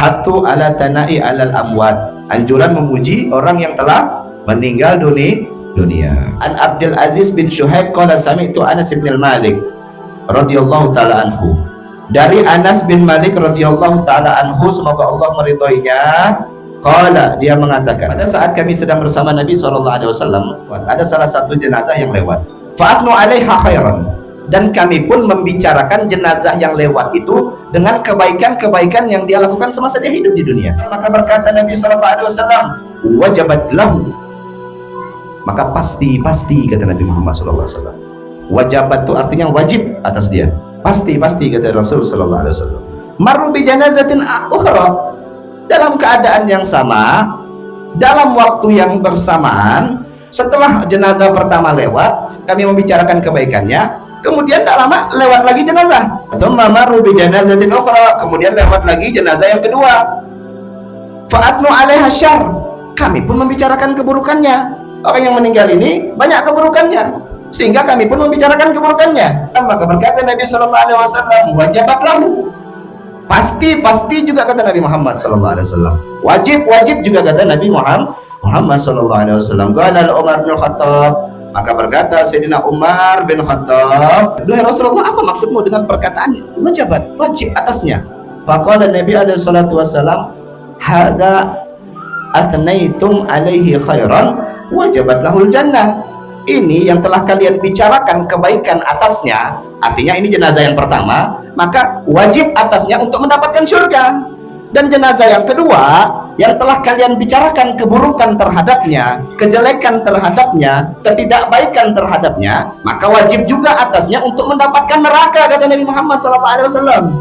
Al-hathu ala tana'i alal amwat, anjuran memuji orang yang telah meninggal dunia. An Abdul Aziz bin Syuhaib qala sami'tu Anas bin Malik radhiyallahu taala anhu, dari Anas bin Malik radhiyallahu taala anhu, semoga Allah meridhoinya, qala, dia mengatakan, pada saat kami sedang bersama Nabi SAW, ada salah satu jenazah yang lewat, fa'atnu 'alaiha khairan, dan kami pun membicarakan jenazah yang lewat itu dengan kebaikan-kebaikan yang dia lakukan semasa dia hidup di dunia. Maka berkata Nabi SAW, wajabat lahu, maka pasti kata Nabi Muhammad SAW. Wajabat itu artinya wajib atas dia, pasti kata Rasul sallallahu alaihi wasallam. Marru bi janazatin ukhra, dalam keadaan yang sama, dalam waktu yang bersamaan, setelah jenazah pertama lewat, kami membicarakan kebaikannya, kemudian tak lama lewat lagi jenazah. Tsumma marru bi janazatin ukhra, kemudian lewat lagi jenazah yang kedua. Fa'atnu 'alaiha syarr, kami pun membicarakan keburukannya. Orang yang meninggal ini banyak keburukannya, sehingga kami pun membicarakan keburukannya. Maka berkata Nabi sallallahu alaihi wasallam, wajabat lahu, pasti juga kata Nabi Muhammad sallallahu alaihi wasallam. Wajib juga kata Nabi Muhammad sallallahu alaihi wasallam. Qala Umar bin Khattab, maka berkata Sayyidina Umar bin Khattab, duhai Rasulullah, apa maksudmu dengan perkataan wajabat, wajib atasnya? Faqala Nabi alaihi salatu wasallam, hadza athnaitum alaihi khairan wajabat lahul jannah. Ini yang telah kalian bicarakan kebaikan atasnya, artinya ini jenazah yang pertama, maka wajib atasnya untuk mendapatkan surga. Dan jenazah yang kedua, yang telah kalian bicarakan keburukan terhadapnya, kejelekan terhadapnya, ketidakbaikan terhadapnya, maka wajib juga atasnya untuk mendapatkan neraka, kata Nabi Muhammad SAW.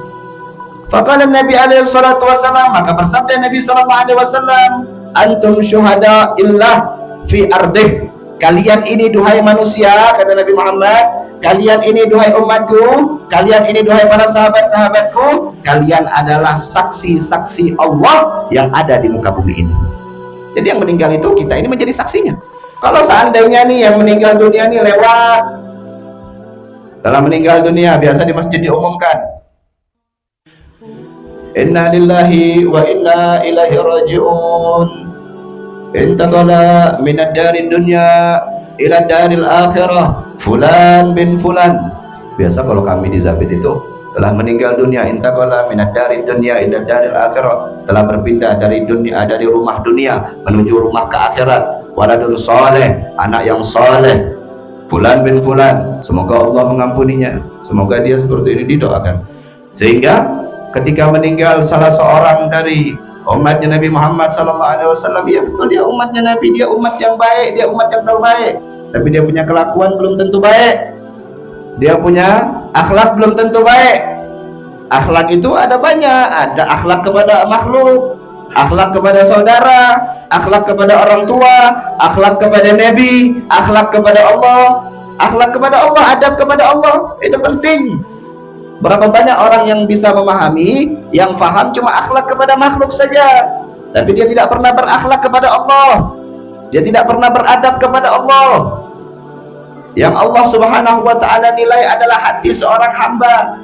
Faqala Nabi alaihi salatu wasallam, maka bersabda Nabi SAW, antum syuhada illah fi ardih, kalian ini duhai manusia, kata Nabi Muhammad, kalian ini duhai umatku, kalian ini duhai para sahabat-sahabatku, kalian adalah saksi-saksi Allah yang ada di muka bumi ini. Jadi yang meninggal itu kita ini menjadi saksinya. Kalau seandainya nih yang meninggal dunia nih lewat, telah meninggal dunia, biasa di masjid diumumkan, inna lillahi wa inna ilaihi raji'un, intaqala minad dari dunya ila daril akhirah fulan bin fulan. Biasa kalau kami di Zabit itu, telah meninggal dunia, intaqala minad dari dunya ila daril akhirah, telah berpindah dari dunia, dari rumah dunia menuju rumah ke akhirat, waladun soleh, anak yang soleh, fulan bin fulan, semoga Allah mengampuninya, semoga dia seperti ini didoakan. Sehingga ketika meninggal salah seorang dari umatnya Nabi Muhammad SAW, ya betul, dia umatnya Nabi, dia umat yang baik, dia umat yang terbaik, tapi dia punya kelakuan belum tentu baik, dia punya akhlak belum tentu baik. Akhlak itu ada banyak, ada akhlak kepada makhluk, akhlak kepada saudara, akhlak kepada orang tua, akhlak kepada Nabi, akhlak kepada Allah, adab kepada Allah, itu penting. Berapa banyak orang yang bisa memahami, yang faham cuma akhlak kepada makhluk saja, tapi dia tidak pernah berakhlak kepada Allah, dia tidak pernah beradab kepada Allah. Yang Allah Subhanahu wa ta'ala nilai adalah hati seorang hamba.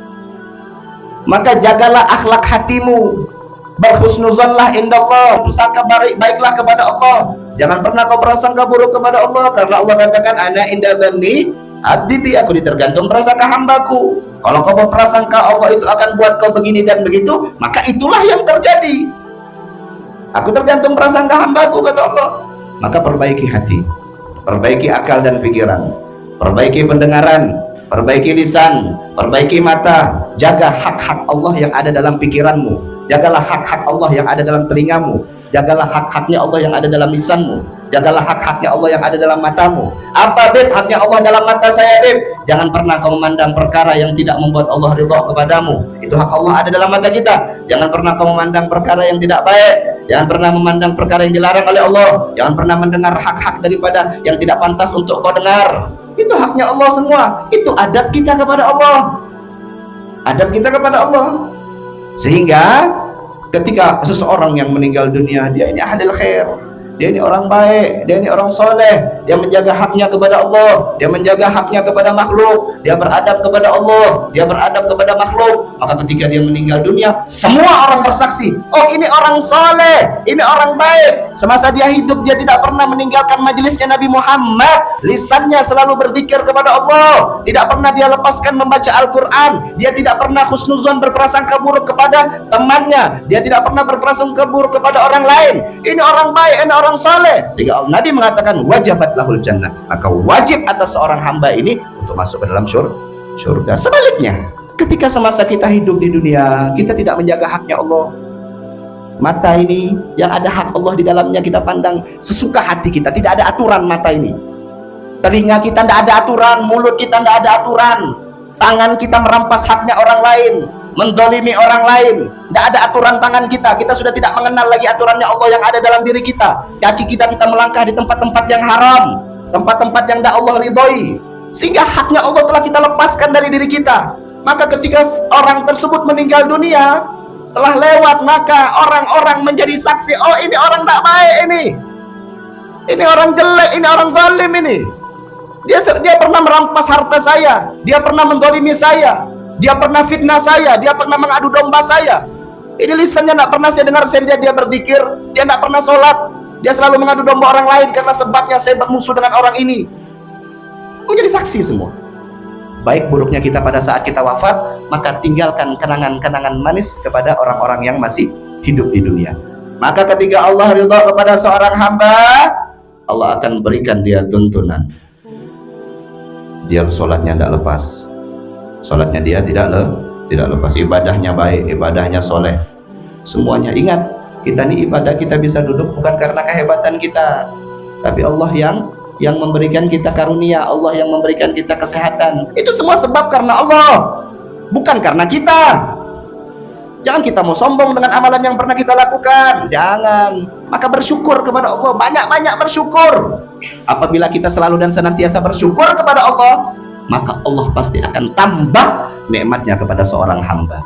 Maka jagalah akhlak hatimu, berhusnuzanlah indallah, bersangka baiklah kepada Allah, jangan pernah kau prasangka buruk kepada Allah, karena Allah katakan ana inda dzanni abdi bi, aku tergantung prasangka hambaku. Kalau kau berprasangka Allah itu akan buat kau begini dan begitu, maka itulah yang terjadi. Aku tergantung prasangka hambaku, kata Allah. Maka perbaiki hati, perbaiki akal dan pikiran, perbaiki pendengaran, perbaiki lisan, perbaiki mata, jaga hak-hak Allah yang ada dalam pikiranmu, jagalah hak-hak Allah yang ada dalam telingamu, jagalah hak-haknya Allah yang ada dalam lisanmu, jagalah hak-haknya Allah yang ada dalam matamu. Apa beb haknya Allah dalam mata saya, beb? Jangan pernah kau memandang perkara yang tidak membuat Allah ridha kepadamu, itu hak Allah ada dalam mata kita. Jangan pernah kau memandang perkara yang tidak baik, jangan pernah memandang perkara yang dilarang oleh Allah, jangan pernah mendengar hak-hak daripada yang tidak pantas untuk kau dengar. Itu haknya Allah semua, itu adab kita kepada Allah, adab kita kepada Allah. Sehingga ketika seseorang yang meninggal dunia, dia ini ahlul khair, dia ini orang baik, dia ini orang soleh, dia menjaga haknya kepada Allah, dia menjaga haknya kepada makhluk, dia beradab kepada Allah, dia beradab kepada makhluk, maka ketika dia meninggal dunia, semua orang bersaksi, oh ini orang soleh, ini orang baik. Semasa dia hidup dia tidak pernah meninggalkan majelisnya Nabi Muhammad, lisannya selalu berzikir kepada Allah, tidak pernah dia lepaskan membaca Al-Quran, dia tidak pernah husnuzon berprasangka buruk kepada temannya, dia tidak pernah berprasangka buruk kepada orang lain. Ini orang baik, ini orang saleh, sehingga Nabi mengatakan wajabat lahul jannah, maka wajib atas seorang hamba ini untuk masuk ke dalam surga. Sebaliknya, ketika semasa kita hidup di dunia kita tidak menjaga haknya Allah, mata ini yang ada hak Allah di dalamnya kita pandang sesuka hati kita, tidak ada aturan mata ini. Telinga kita tidak ada aturan, mulut kita tidak ada aturan, tangan kita merampas haknya orang lain, mendolimi orang lain, tidak ada aturan tangan kita. Kita sudah tidak mengenal lagi aturannya Allah yang ada dalam diri kita. Kaki kita melangkah di tempat-tempat yang haram, tempat-tempat yang tidak Allah ridhoi, sehingga haknya Allah telah kita lepaskan dari diri kita. Maka ketika orang tersebut meninggal dunia, telah lewat, maka orang-orang menjadi saksi, oh ini orang tidak baik, ini orang jelek, ini orang zalim, ini dia pernah merampas harta saya, dia pernah mendolimi saya, dia pernah fitnah saya, dia pernah mengadu domba saya. Ini lisannya tidak pernah saya dengar dia berzikir, dia tidak pernah sholat, dia selalu mengadu domba orang lain karena sebabnya saya bermusuh dengan orang ini. Menjadi saksi semua. Baik buruknya kita pada saat kita wafat, maka tinggalkan kenangan-kenangan manis kepada orang-orang yang masih hidup di dunia. Maka ketika Allah ridha kepada seorang hamba, Allah akan berikan dia tuntunan. Dia sholatnya tidak lepas, sholatnya dia tidak lepas, ibadahnya baik, ibadahnya soleh, semuanya. Ingat, kita ini ibadah kita bisa duduk bukan karena kehebatan kita, tapi Allah yang memberikan kita karunia, Allah yang memberikan kita kesehatan. Itu semua sebab karena Allah, bukan karena kita. Jangan kita mau sombong dengan amalan yang pernah kita lakukan, jangan. Maka bersyukur kepada Allah, banyak-banyak bersyukur. Apabila kita selalu dan senantiasa bersyukur kepada Allah, maka Allah pasti akan tambah nikmatnya kepada seorang hamba.